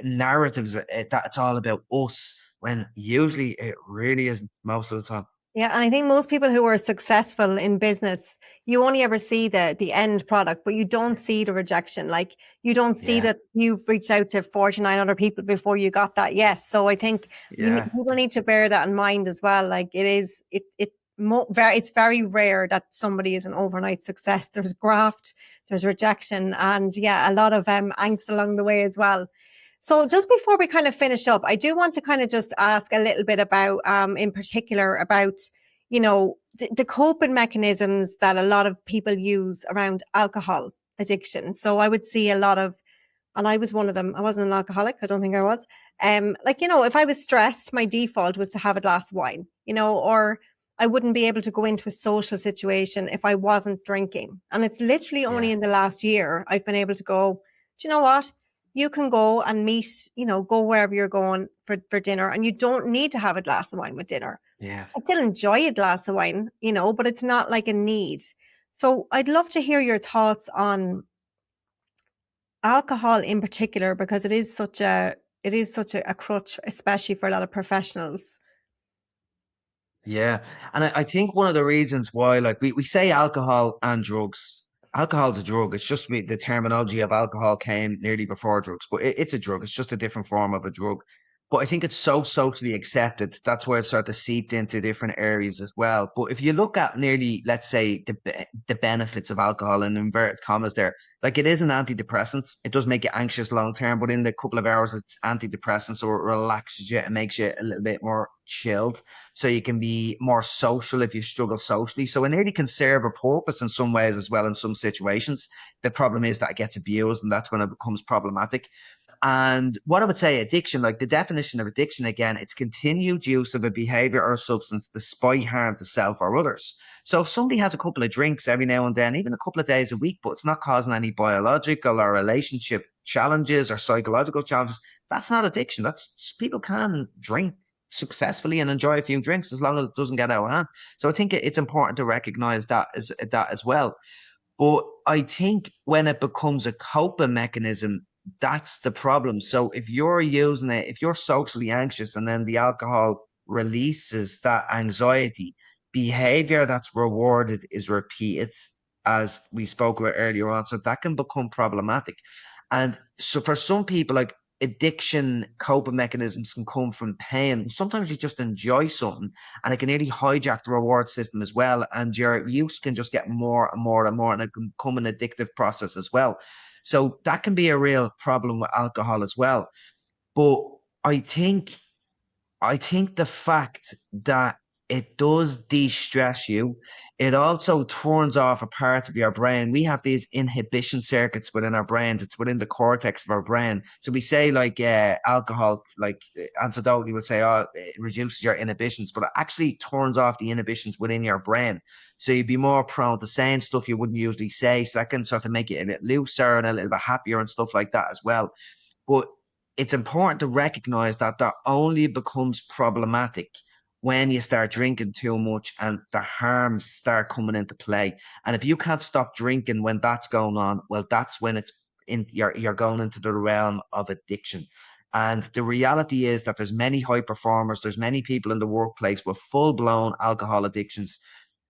narratives that it's all about us when usually it really isn't most of the time. Yeah, and I think most people who are successful in business, you only ever see the end product, but you don't see the rejection. Like you don't see Yeah. that you've reached out to 49 other people before you got that yes. So I think Yeah. people need to bear that in mind as well. Like it's very rare that somebody is an overnight success. There's graft, there's rejection, and yeah, a lot of angst along the way as well. So just before we kind of finish up, I do want to kind of just ask a little bit about, in particular about, the coping mechanisms that a lot of people use around alcohol addiction. So I would see a lot of, and I was one of them. I wasn't an alcoholic. I don't think I was. If I was stressed, my default was to have a glass of wine, or I wouldn't be able to go into a social situation if I wasn't drinking. And it's literally only Yeah. in the last year I've been able to go, do you know what? You can go and meet, go wherever you're going for dinner, and you don't need to have a glass of wine with dinner. Yeah. I still enjoy a glass of wine, but it's not like a need. So I'd love to hear your thoughts on alcohol in particular, because it is such a crutch, especially for a lot of professionals. Yeah. And I think one of the reasons why, like, we say alcohol and drugs. Alcohol's a drug. It's just the terminology of alcohol came nearly before drugs, but it's a drug. It's just a different form of a drug. But I think it's so socially accepted. That's where it started to seep into different areas as well. But if you look at nearly, let's say, the benefits of alcohol in inverted commas there, like, it is an antidepressant. It does make you anxious long term, but in the couple of hours, it's antidepressant. So it relaxes you and makes you a little bit more chilled, so you can be more social if you struggle socially. So it nearly can serve a purpose in some ways as well in some situations. The problem is that it gets abused, and that's when it becomes problematic. And what I would say, addiction, like the definition of addiction, again, it's continued use of a behavior or a substance despite harm to self or others. So if somebody has a couple of drinks every now and then, even a couple of days a week, but it's not causing any biological or relationship challenges or psychological challenges, that's not addiction. That's, people can drink successfully and enjoy a few drinks as long as it doesn't get out of hand. So I think it's important to recognize that as well. But I think when it becomes a coping mechanism, that's the problem. So if you're using it, if you're socially anxious and then the alcohol releases that anxiety, behavior that's rewarded is repeated, as we spoke about earlier on. So that can become problematic. And so for some people, like, addiction coping mechanisms can come from pain. Sometimes you just enjoy something and it can nearly hijack the reward system as well. And your use can just get more and more and more, and it can become an addictive process as well. So that can be a real problem with alcohol as well. But I think I think the fact that it does de-stress you, it also turns off a part of your brain. We have these inhibition circuits within our brains. It's within the cortex of our brain. So we say, like, alcohol, like, anecdotally, will say, oh, it reduces your inhibitions, but it actually turns off the inhibitions within your brain. So you'd be more prone to saying stuff you wouldn't usually say. So that can sort of make you a bit looser and a little bit happier and stuff like that as well. But it's important to recognize that that only becomes problematic when you start drinking too much and the harms start coming into play. And if you can't stop drinking when that's going on, well, that's when you're going into the realm of addiction. And the reality is that there's many high performers, there's many people in the workplace with full blown alcohol addictions,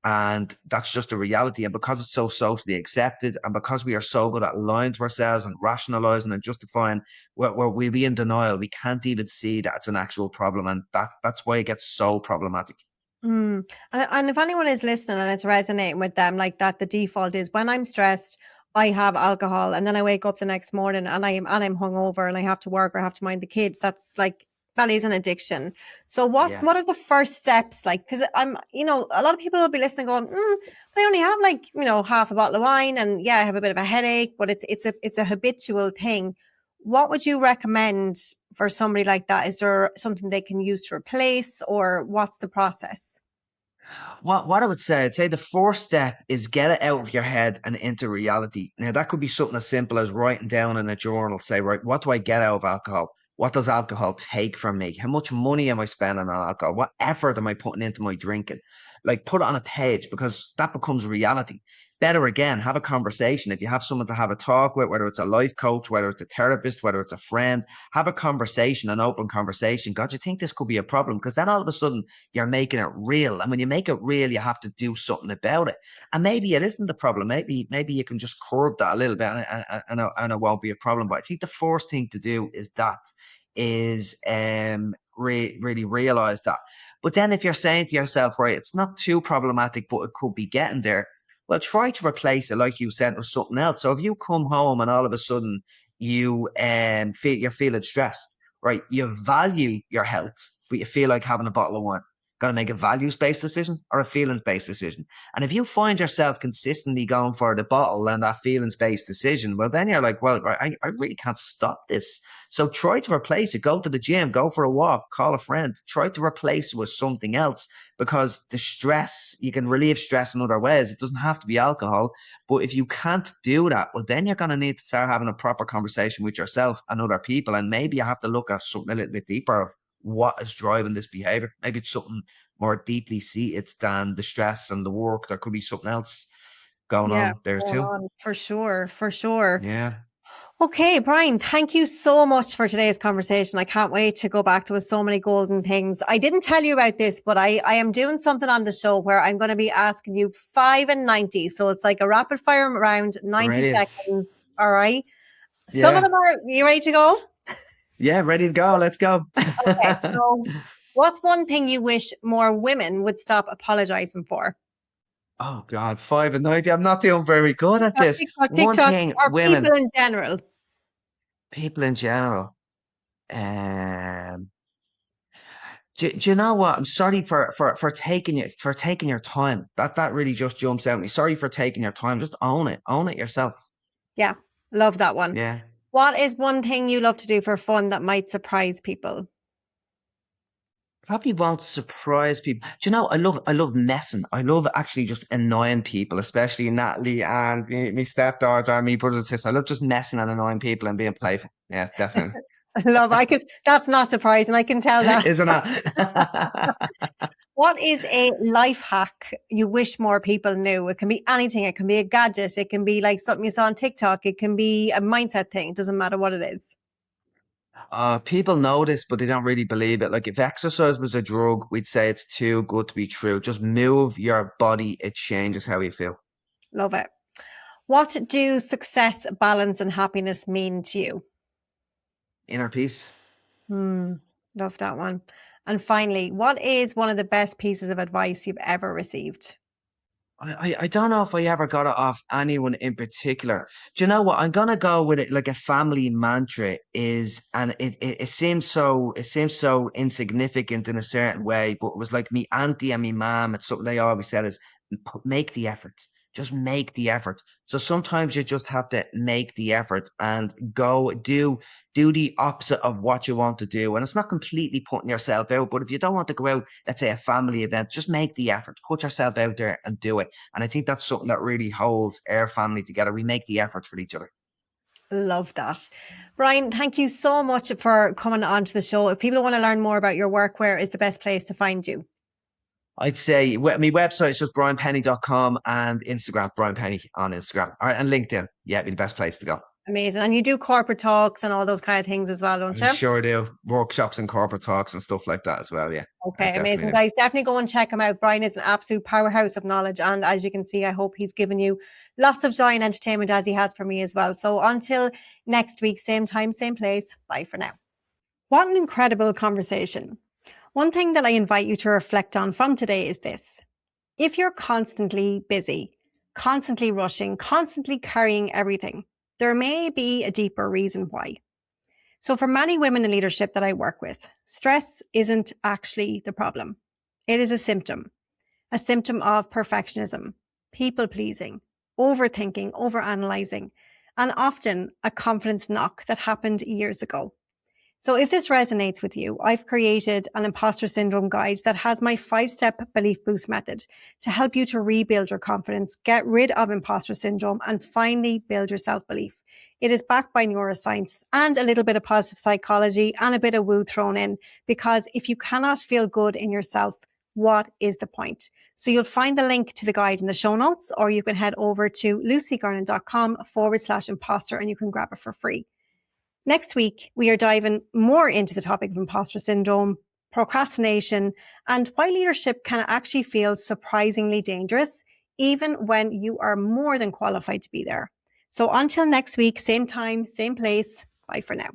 and that's just a reality. And because it's so socially accepted, and because we are so good at lying to ourselves and rationalizing and justifying, where we'll be in denial, we can't even see that it's an actual problem. And that's why it gets so problematic. And if anyone is listening and it's resonating with them like that, the default is when I'm stressed, I have alcohol, and then I wake up the next morning and I'm hungover and I have to work or I have to mind the kids. That is an addiction. So Yeah. what are the first steps like? Because a lot of people will be listening going, but I only have like half a bottle of wine, and yeah, I have a bit of a headache, but it's a habitual thing. What would you recommend for somebody like that? Is there something they can use to replace, or what's the process? What I would say, I'd say the first step is get it out of your head and into reality. Now, that could be something as simple as writing down in a journal, say, right, what do I get out of alcohol? What does alcohol take from me? How much money am I spending on alcohol? What effort am I putting into my drinking? Like, put it on a page, because that becomes reality. Better again, have a conversation. If you have someone to have a talk with, whether it's a life coach, whether it's a therapist, whether it's a friend, have a conversation, an open conversation. God, you think this could be a problem? Because then all of a sudden you're making it real. And when you make it real, you have to do something about it. And maybe it isn't the problem. Maybe you can just curb that a little bit, and it won't be a problem. But I think the first thing to do is really realize that. But then if you're saying to yourself, right, it's not too problematic, but it could be getting there, well, try to replace it, like you said, with something else. So if you come home and all of a sudden you're feeling stressed, right? You value your health, but you feel like having a bottle of wine. Got to make a values-based decision or a feelings-based decision. And if you find yourself consistently going for the bottle and that feelings-based decision, well, then you're like, well, I really can't stop this. So try to replace it. Go to the gym, go for a walk, call a friend. Try to replace it with something else, because the stress, you can relieve stress in other ways. It doesn't have to be alcohol. But if you can't do that, well, then you're going to need to start having a proper conversation with yourself and other people. And maybe you have to look at something a little bit deeper of what is driving this behavior. Maybe it's something more deeply seated than the stress and the work. There could be something else going Yeah, on there going too. on for sure, for sure. Yeah. Okay, Brian, thank you so much for today's conversation. I can't wait to go back to so many golden things. I didn't tell you about this, but I am doing something on the show where I'm going to be asking you 5 and 90. So it's like a rapid fire round, 90 Brilliant. seconds. All right. Some of Yeah. them are, you ready to go? Yeah, ready to go. Let's go. Okay. So what's one thing you wish more women would stop apologizing for? Oh God, 5 and 90. I'm not doing very good at TikTok, this. TikTok, One TikTok, thing, or women, people in general? people in general. Um, do you know what? I'm sorry for taking it for taking your time. That really just jumps out at me. Sorry for taking your time. Just own it. Own it yourself. Yeah, love that one. Yeah. What is one thing you love to do for fun that might surprise people? Probably won't surprise people. Do you know, I love messing. I love actually just annoying people, especially Natalie and me stepdaughter and me brothers and sisters. I love just messing and annoying people and being playful. Yeah, definitely. Love, that's not surprising. I can tell that. Isn't it? What is a life hack you wish more people knew? It can be anything. It can be a gadget. It can be like something you saw on TikTok. It can be a mindset thing. It doesn't matter what it is. People know this, but they don't really believe it. Like if exercise was a drug, we'd say it's too good to be true. Just move your body. It changes how you feel. Love it. What do success, balance, and happiness mean to you? Inner peace. Love that one. And finally, what is one of the best pieces of advice you've ever received? I don't know if I ever got it off anyone in particular. Do you know what? I'm gonna go with it like a family mantra is, and it seems so insignificant in a certain way, but it was like me auntie and me mom. It's something they always said is make the effort. Just make the effort. So sometimes you just have to make the effort and go do the opposite of what you want to do. And it's not completely putting yourself out, but if you don't want to go out, let's say a family event, just make the effort, put yourself out there and do it. And I think that's something that really holds our family together. We make the effort for each other. Love that. Brian, thank you so much for coming on to the show. If people want to learn more about your work, where is the best place to find you? I'd say my website is just brianpennie.com and Instagram, Brian Pennie on Instagram. All right, and LinkedIn. Yeah, be the best place to go. Amazing. And you do corporate talks and all those kind of things as well, don't I you? sure do. Workshops and corporate talks and stuff like that as well. Yeah. I Okay, amazing. definitely do. Guys, definitely go and check him out. Brian is an absolute powerhouse of knowledge. And as you can see, I hope he's given you lots of joy and entertainment as he has for me as well. So until next week, same time, same place. Bye for now. What an incredible conversation. One thing that I invite you to reflect on from today is this. If you're constantly busy, constantly rushing, constantly carrying everything, there may be a deeper reason why. So for many women in leadership that I work with, stress isn't actually the problem. It is a symptom of perfectionism, people pleasing, overthinking, overanalyzing, and often a confidence knock that happened years ago. So if this resonates with you, I've created an imposter syndrome guide that has my 5-step belief boost method to help you to rebuild your confidence, get rid of imposter syndrome, and finally build your self-belief. It is backed by neuroscience and a little bit of positive psychology and a bit of woo thrown in, because if you cannot feel good in yourself, what is the point? So you'll find the link to the guide in the show notes, or you can head over to lucygernon.com/imposter and you can grab it for free. Next week, we are diving more into the topic of imposter syndrome, procrastination, and why leadership can actually feel surprisingly dangerous, even when you are more than qualified to be there. So until next week, same time, same place. Bye for now.